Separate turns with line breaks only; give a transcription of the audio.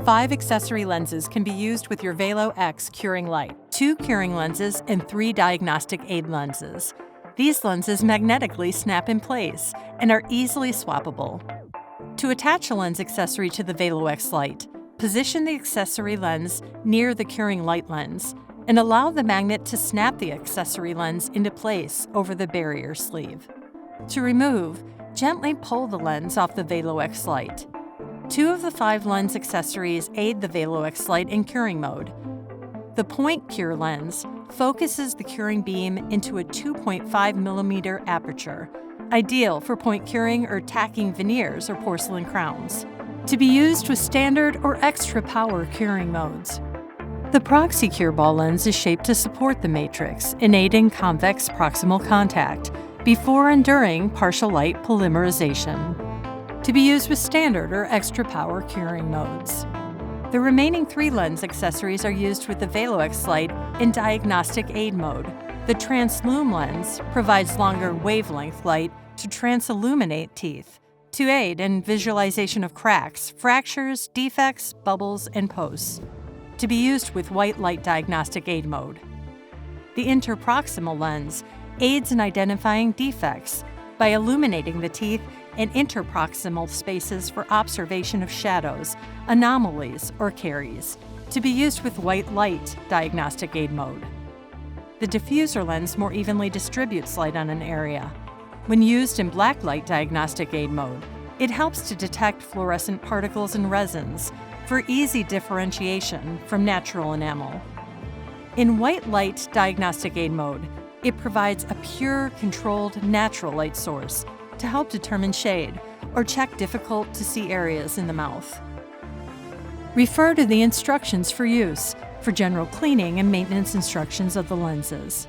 5 accessory lenses can be used with your VALO X curing light, 2 curing lenses, and 3 diagnostic aid lenses. These lenses magnetically snap in place and are easily swappable. To attach a lens accessory to the VALO X light, position the accessory lens near the curing light lens and allow the magnet to snap the accessory lens into place over the barrier sleeve. To remove, gently pull the lens off the VALO X light. 2 of the 5 lens accessories aid the VALO X light in curing mode. The PointCure Lens focuses the curing beam into a 2.5mm aperture, ideal for point curing or tacking veneers or porcelain crowns. To be used with standard or extra power curing modes. The ProxiBall Lens is shaped to support the matrix in aiding convex proximal contact before and during partial light polymerization. To be used with standard or extra power curing modes. The remaining 3 lens accessories are used with the VALO X light in diagnostic aid mode. The TransLume Lens provides longer wavelength light to transilluminate teeth, to aid in visualization of cracks, fractures, defects, bubbles, and posts. To be used with white light diagnostic aid mode. The Interproximal Lens aids in identifying defects by illuminating the teeth and interproximal spaces for observation of shadows, anomalies, or caries, to be used with white light diagnostic aid mode. The Diffuser lens more evenly distributes light on an area. When used in black light diagnostic aid mode, it helps to detect fluorescent particles and resins for easy differentiation from natural enamel. In white light diagnostic aid mode, it provides a pure, controlled, natural light source to help determine shade or check difficult-to-see areas in the mouth. Refer to the instructions for use for general cleaning and maintenance instructions of the lenses.